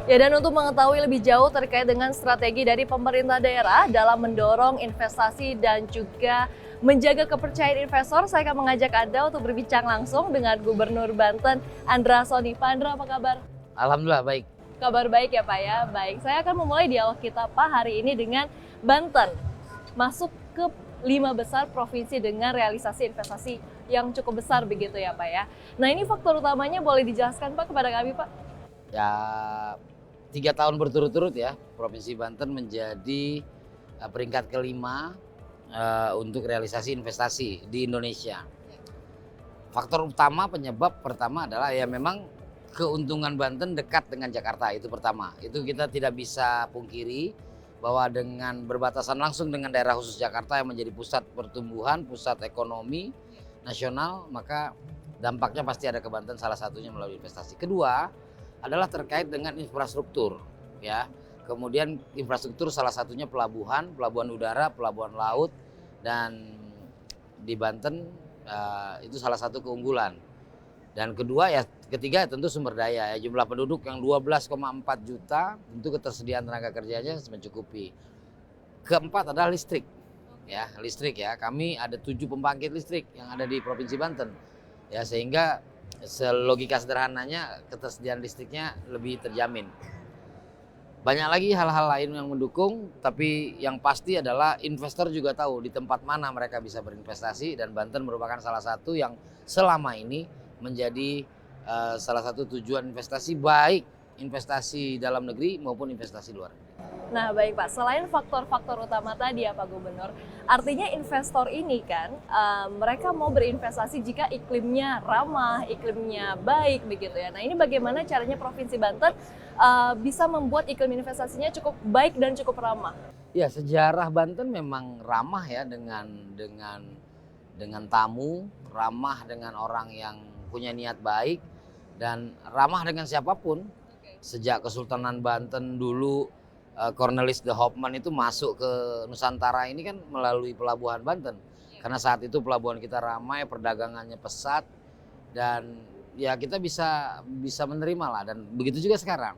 Ya, dan untuk mengetahui lebih jauh terkait dengan strategi dari pemerintah daerah dalam mendorong investasi dan juga menjaga kepercayaan investor, saya akan mengajak Anda untuk berbincang langsung dengan Gubernur Banten, Andra Soni. Pak Andra, apa kabar? Alhamdulillah baik. Kabar baik ya Pak ya? Baik, saya akan memulai dialog kita Pak hari ini dengan Banten. Masuk ke 5 besar provinsi dengan realisasi investasi yang cukup besar begitu ya Pak ya. Nah, ini faktor utamanya boleh dijelaskan Pak kepada kami Pak? Ya 3 tahun berturut-turut ya Provinsi Banten menjadi peringkat kelima untuk realisasi investasi di Indonesia. Faktor utama penyebab pertama adalah ya memang keuntungan Banten dekat dengan Jakarta, itu pertama. Itu kita tidak bisa pungkiri bahwa dengan berbatasan langsung dengan daerah khusus Jakarta yang menjadi pusat pertumbuhan, pusat ekonomi nasional, maka dampaknya pasti ada ke Banten, salah satunya melalui investasi. Kedua adalah terkait dengan infrastruktur ya. Kemudian infrastruktur salah satunya pelabuhan, pelabuhan udara, pelabuhan laut, dan di Banten itu salah satu keunggulan. Dan kedua ya, ketiga tentu sumber daya ya, jumlah penduduk yang 12,4 juta, tentu ketersediaan tenaga kerjanya mencukupi. Keempat adalah listrik. Ya, listrik ya. Kami ada 7 pembangkit listrik yang ada di Provinsi Banten. Ya, sehingga logika sederhananya ketersediaan listriknya lebih terjamin. Banyak lagi hal-hal lain yang mendukung, tapi yang pasti adalah investor juga tahu di tempat mana mereka bisa berinvestasi, dan Banten merupakan salah satu yang selama ini menjadi salah satu tujuan investasi, baik investasi dalam negeri maupun investasi luar negeri. Nah baik Pak, selain faktor-faktor utama tadi ya Pak Gubernur, artinya investor ini kan mereka mau berinvestasi jika iklimnya ramah, iklimnya baik begitu ya. Nah ini bagaimana caranya Provinsi Banten bisa membuat iklim investasinya cukup baik dan cukup ramah? Ya, sejarah Banten memang ramah ya dengan tamu, ramah dengan orang yang punya niat baik, dan ramah dengan siapapun. Sejak Kesultanan Banten dulu, Cornelis de Hoopman itu masuk ke Nusantara ini kan melalui pelabuhan Banten. Karena saat itu pelabuhan kita ramai, perdagangannya pesat, dan ya kita bisa menerima lah, dan begitu juga sekarang.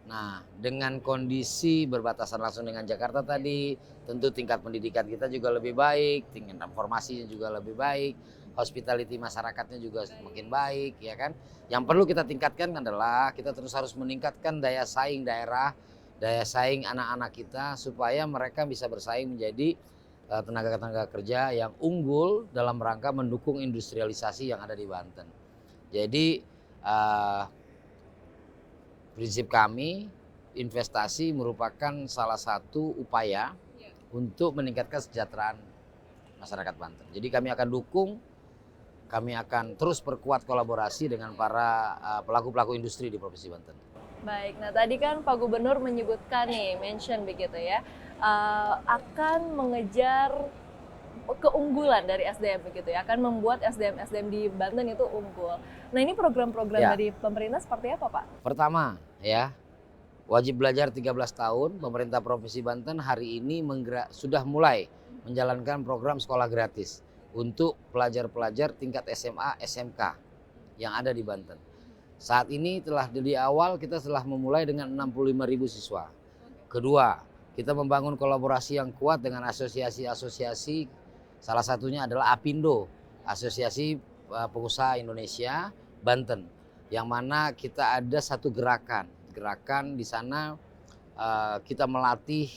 Nah, dengan kondisi berbatasan langsung dengan Jakarta tadi, tentu tingkat pendidikan kita juga lebih baik, tingkat informasinya juga lebih baik, hospitality masyarakatnya juga semakin baik, ya kan. Yang perlu kita tingkatkan adalah kita terus harus meningkatkan daya saing daerah, daya saing anak-anak kita, supaya mereka bisa bersaing menjadi tenaga-tenaga kerja yang unggul dalam rangka mendukung industrialisasi yang ada di Banten. Jadi prinsip kami, investasi merupakan salah satu upaya untuk meningkatkan kesejahteraan masyarakat Banten. Jadi kami akan dukung, kami akan terus perkuat kolaborasi dengan para pelaku-pelaku industri di Provinsi Banten. Baik, nah tadi kan Pak Gubernur menyebutkan nih, mention begitu ya, akan mengejar keunggulan dari SDM begitu ya, akan membuat SDM di Banten itu unggul. Nah ini program-program dari pemerintah seperti apa Pak? Pertama ya, wajib belajar 13 tahun, pemerintah Provinsi Banten hari ini sudah mulai menjalankan program sekolah gratis untuk pelajar-pelajar tingkat SMA, SMK yang ada di Banten. Saat ini di awal kita telah memulai dengan 65.000 siswa. Kedua, kita membangun kolaborasi yang kuat dengan asosiasi-asosiasi. Salah satunya adalah APindo, Asosiasi Pengusaha Indonesia Banten, yang mana kita ada satu gerakan di sana, kita melatih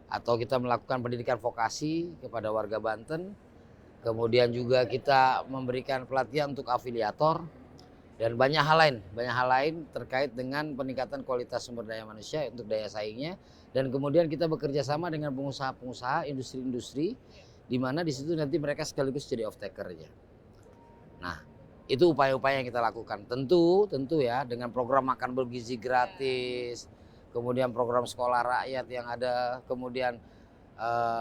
atau kita melakukan pendidikan vokasi kepada warga Banten. Kemudian juga kita memberikan pelatihan untuk afiliator, dan banyak hal lain terkait dengan peningkatan kualitas sumber daya manusia untuk daya saingnya. Dan kemudian kita bekerja sama dengan pengusaha-pengusaha, industri-industri, di mana di situ nanti mereka sekaligus jadi off-taker-nya. Nah, itu upaya-upaya yang kita lakukan. Tentu ya, dengan program makan bergizi gratis, kemudian program sekolah rakyat yang ada, kemudian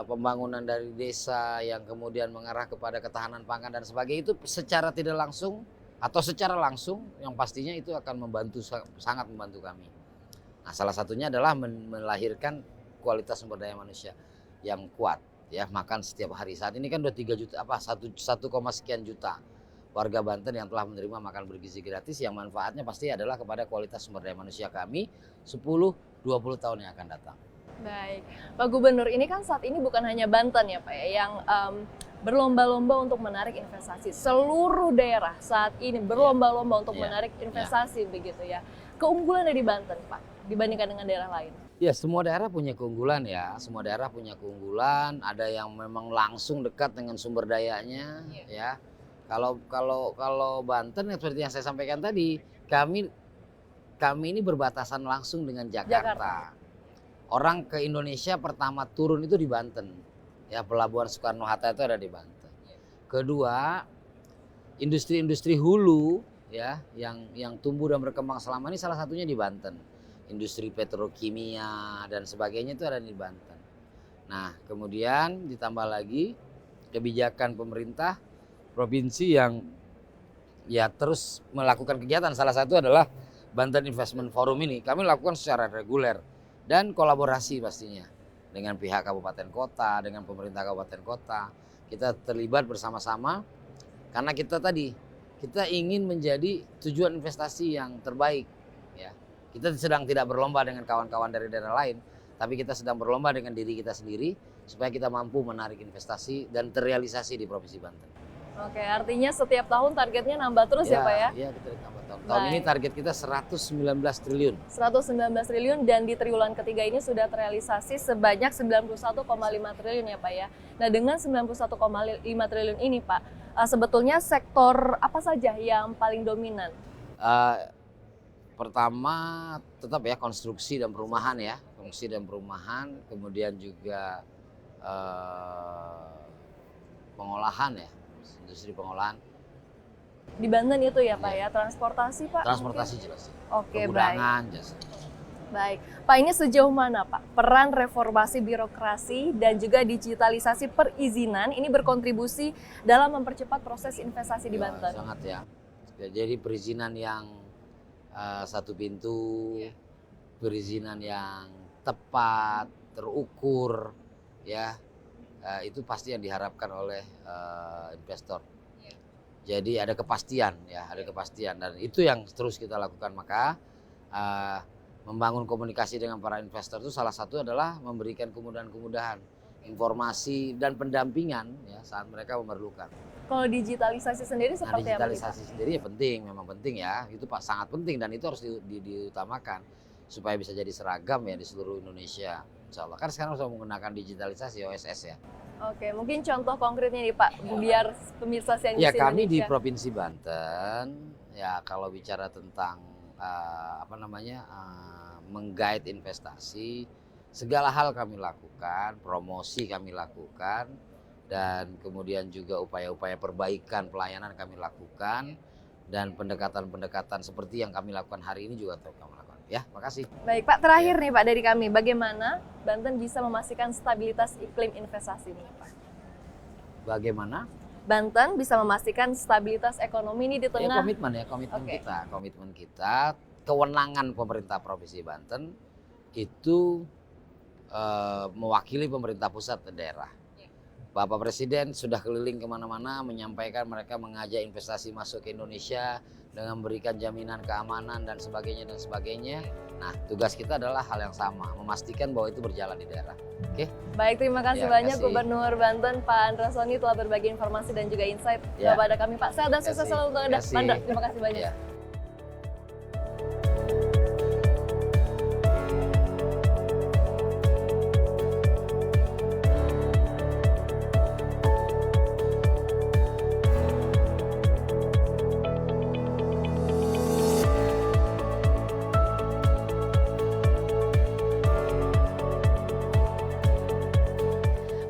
pembangunan dari desa yang kemudian mengarah kepada ketahanan pangan dan sebagainya, itu secara tidak langsung atau secara langsung yang pastinya itu akan sangat membantu kami. Nah, salah satunya adalah melahirkan kualitas sumber daya manusia yang kuat ya, makan setiap hari. Saat ini kan udah 3 juta 1, sekian juta warga Banten yang telah menerima makan bergizi gratis yang manfaatnya pasti adalah kepada kualitas sumber daya manusia kami 10-20 tahun yang akan datang. Baik, Pak Gubernur, ini kan saat ini bukan hanya Banten ya Pak ya, yang berlomba-lomba untuk menarik investasi. Seluruh daerah saat ini berlomba-lomba untuk menarik investasi begitu ya. Keunggulan dari Banten Pak dibandingkan dengan daerah lain? Ya, semua daerah punya keunggulan ya. Semua daerah punya keunggulan. Ada yang memang langsung dekat dengan sumber dayanya, ya. Kalau Banten seperti yang saya sampaikan tadi, kami ini berbatasan langsung dengan Jakarta. Orang ke Indonesia pertama turun itu di Banten. Ya, Pelabuhan Soekarno-Hatta itu ada di Banten. Kedua, industri-industri hulu ya yang tumbuh dan berkembang selama ini salah satunya di Banten. Industri petrokimia dan sebagainya itu ada di Banten. Nah, kemudian ditambah lagi kebijakan pemerintah provinsi yang ya terus melakukan kegiatan. Salah satu adalah Banten Investment Forum ini. Kami lakukan secara reguler dan kolaborasi pastinya dengan pihak kabupaten kota, dengan pemerintah kabupaten kota. Kita terlibat bersama-sama karena kita ingin menjadi tujuan investasi yang terbaik. Ya, kita sedang tidak berlomba dengan kawan-kawan dari daerah lain, tapi kita sedang berlomba dengan diri kita sendiri supaya kita mampu menarik investasi dan terrealisasi di Provinsi Banten. Oke, artinya setiap tahun targetnya nambah terus ya Pak ya? Iya, kita nambah tahun. Tahun ini target kita 119 triliun. 119 triliun dan di triwulan ketiga ini sudah terrealisasi sebanyak 91,5 triliun ya Pak ya. Nah, dengan 91,5 triliun ini Pak, sebetulnya sektor apa saja yang paling dominan? Pertama tetap ya konstruksi dan perumahan ya, kemudian juga pengolahan ya, industri pengolahan. Di Banten itu ya Pak ya, transportasi Pak? Transportasi jelas. Oke, kegudangan, baik. jasa. Baik, Pak, ini sejauh mana Pak peran reformasi birokrasi dan juga digitalisasi perizinan ini berkontribusi dalam mempercepat proses investasi di Banten? Sangat ya. Jadi perizinan yang satu pintu, perizinan yang tepat, terukur, ya itu pasti yang diharapkan oleh investor. Jadi ada kepastian ya, dan itu yang terus kita lakukan. Maka membangun komunikasi dengan para investor itu salah satu adalah memberikan kemudahan-kemudahan informasi dan pendampingan ya saat mereka memerlukan. Kalau digitalisasi sendiri seperti apa? Digitalisasi sendiri ya penting, memang penting ya, itu sangat penting dan itu harus diutamakan supaya bisa jadi seragam ya di seluruh Indonesia. Insya Allah. Kan sekarang sudah menggunakan digitalisasi OSS ya. Oke, mungkin contoh konkretnya nih Pak, biar pemirsa CNBC ya kami Indonesia. Di Provinsi Banten ya kalau bicara tentang menggait investasi, segala hal kami lakukan, promosi kami lakukan, dan kemudian juga upaya-upaya perbaikan pelayanan kami lakukan, dan pendekatan-pendekatan seperti yang kami lakukan hari ini juga kami lakukan. Ya, makasih. Baik Pak, terakhir nih Pak dari kami, bagaimana Banten bisa memastikan stabilitas iklim investasi ini Pak? Bagaimana? Banten bisa memastikan stabilitas ekonomi ini di tengah komitmen kita, kewenangan pemerintah Provinsi Banten itu mewakili pemerintah pusat dan daerah. Bapak Presiden sudah keliling kemana-mana menyampaikan mereka mengajak investasi masuk ke Indonesia dengan memberikan jaminan keamanan dan sebagainya. Nah, tugas kita adalah hal yang sama, memastikan bahwa itu berjalan di daerah. Oke? Baik, terima kasih banyak Gubernur Banten Pak Andra Soni telah berbagi informasi dan juga insight kepada kami Pak. Sehat dan sukses selalu untuk Anda. Terima kasih banyak.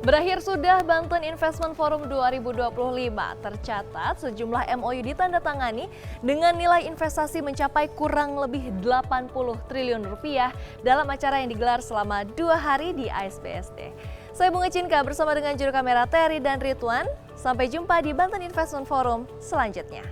Berakhir sudah Banten Investment Forum 2025, tercatat sejumlah MOU ditandatangani dengan nilai investasi mencapai kurang lebih 80 triliun rupiah dalam acara yang digelar selama 2 hari di ASBSD. Saya Bunga Cinka bersama dengan juru kamera Terry dan Ridwan. Sampai jumpa di Banten Investment Forum selanjutnya.